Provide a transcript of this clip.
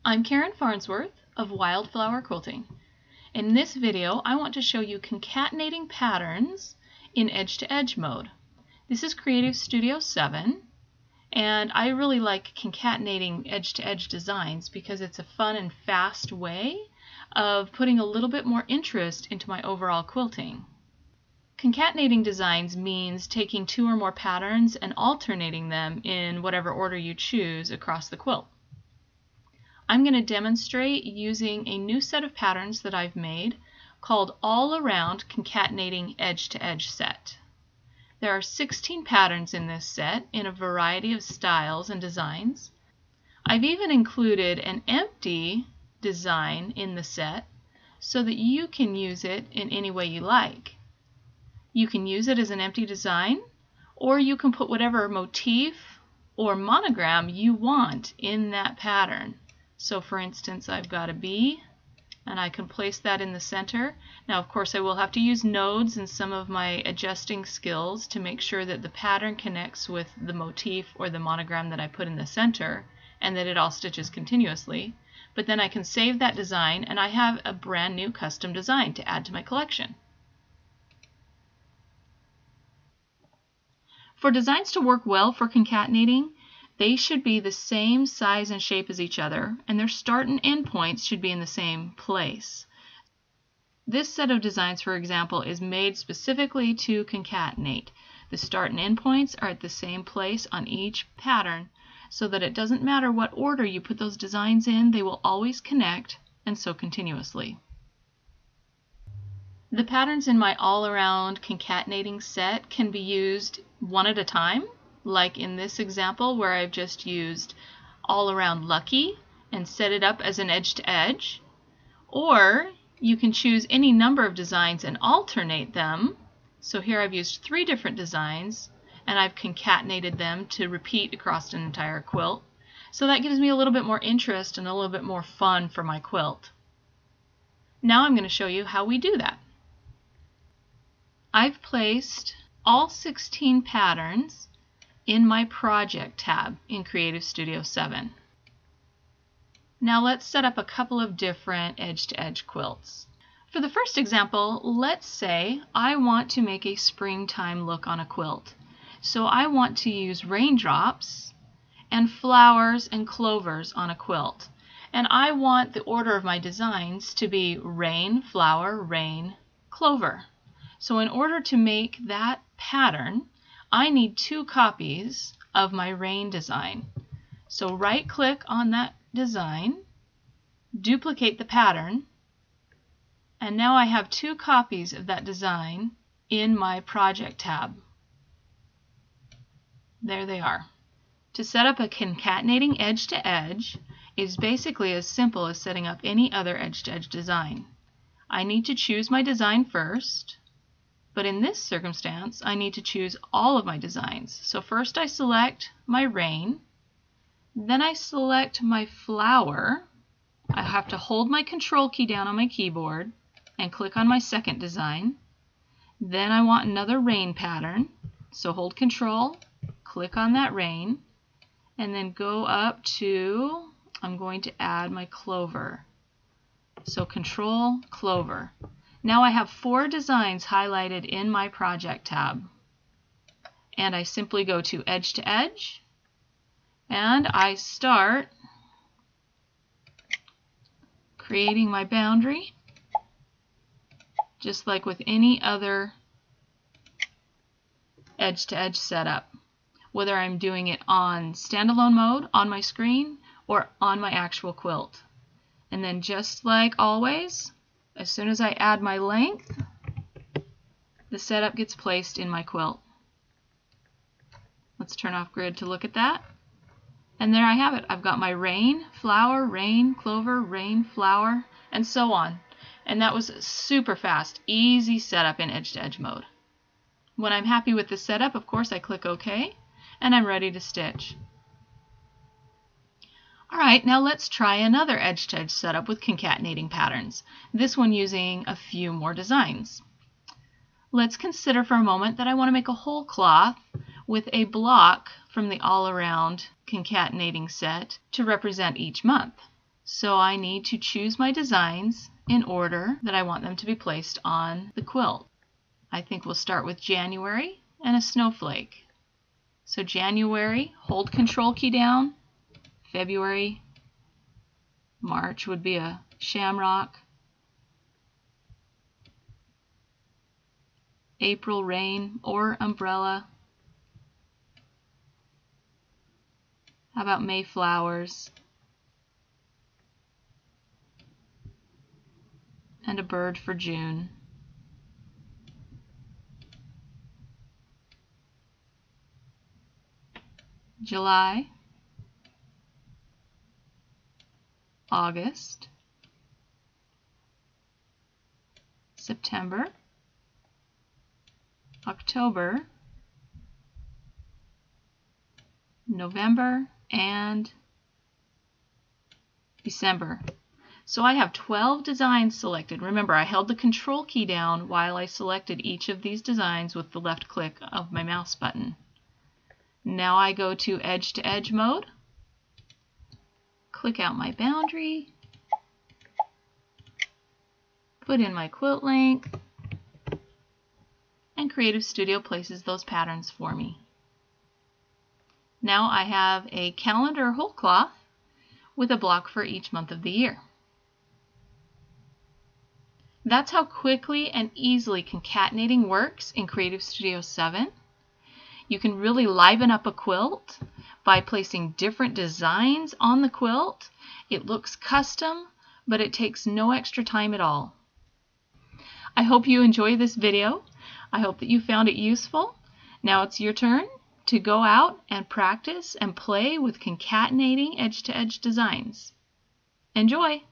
I'm Karen Farnsworth of Wildflower Quilting. In this video, I want to show you concatenating patterns in edge-to-edge mode. This is Creative Studio 7, and I really like concatenating edge-to-edge designs because it's a fun and fast way of putting a little bit more interest into my overall quilting. Concatenating designs means taking two or more patterns and alternating them in whatever order you choose across the quilt. I'm going to demonstrate using a new set of patterns that I've made called All Around Concatenating Edge-to-Edge set. There are 16 patterns in this set in a variety of styles and designs. I've even included an empty design in the set so that you can use it in any way you like. You can use it as an empty design, or you can put whatever motif or monogram you want in that pattern. So for instance, I've got a bee, and I can place that in the center. Now of course I will have to use nodes and some of my adjusting skills to make sure that the pattern connects with the motif or the monogram that I put in the center, and that it all stitches continuously. But then I can save that design, and I have a brand new custom design to add to my collection. For designs to work well for concatenating, they should be the same size and shape as each other, and their start and end points should be in the same place. This set of designs, for example, is made specifically to concatenate. The start and end points are at the same place on each pattern, so that it doesn't matter what order you put those designs in, they will always connect, and so continuously. The patterns in my all-around concatenating set can be used one at a time, like in this example where I've just used All Around Lucky and set it up as an edge-to-edge. Or you can choose any number of designs and alternate them. So here I've used 3 different designs, and I've concatenated them to repeat across an entire quilt. So that gives me a little bit more interest and a little bit more fun for my quilt. Now I'm going to show you how we do that. I've placed all 16 patterns in my Project tab in Creative Studio 7. Now let's set up a couple of different edge-to-edge quilts. For the first example, let's say I want to make a springtime look on a quilt. So I want to use raindrops and flowers and clovers on a quilt. And I want the order of my designs to be rain, flower, rain, clover. So in order to make that pattern, I need 2 copies of my rain design. So right click on that design, duplicate the pattern, and now I have 2 copies of that design in my Project tab. There they are. To set up a concatenating edge-to-edge is basically as simple as setting up any other edge-to-edge design. I need to choose my design first. But in this circumstance, I need to choose all of my designs. So first I select my rain, then I select my flower. I have to hold my Control key down on my keyboard and click on my second design. Then I want another rain pattern, so hold Control, click on that rain, and then go up to, I'm going to add my clover. So Control, clover. Now I have 4 designs highlighted in my Project tab. And I simply go to Edge to Edge, and I start creating my boundary, just like with any other edge-to-edge setup, whether I'm doing it on standalone mode on my screen or on my actual quilt. And then just like always, as soon as I add my length, the setup gets placed in my quilt. Let's turn off grid to look at that. And there I have it. I've got my rain, flower, rain, clover, rain, flower, and so on. And that was super fast, easy setup in edge-to-edge mode. When I'm happy with the setup, of course, I click OK, and I'm ready to stitch. Alright, now let's try another edge-to-edge setup with concatenating patterns, this one using a few more designs. Let's consider for a moment that I want to make a whole cloth with a block from the All Around Concatenating set to represent each month. So I need to choose my designs in order that I want them to be placed on the quilt. I think we'll start with January and a snowflake. So January, hold Control key down. February, March would be a shamrock. April, rain or umbrella. How about May, flowers? And a bird for June. July, August, September, October, November, and December. So I have 12 designs selected. Remember, I held the Control key down while I selected each of these designs with the left click of my mouse button. Now I go to edge mode, click out my boundary, put in my quilt length, and Creative Studio places those patterns for me. Now I have a calendar whole cloth with a block for each month of the year. That's how quickly and easily concatenating works in Creative Studio 7. You can really liven up a quilt by placing different designs on the quilt. It looks custom, but it takes no extra time at all. I hope you enjoy this video. I hope that you found it useful. Now it's your turn to go out and practice and play with concatenating edge-to-edge designs. Enjoy!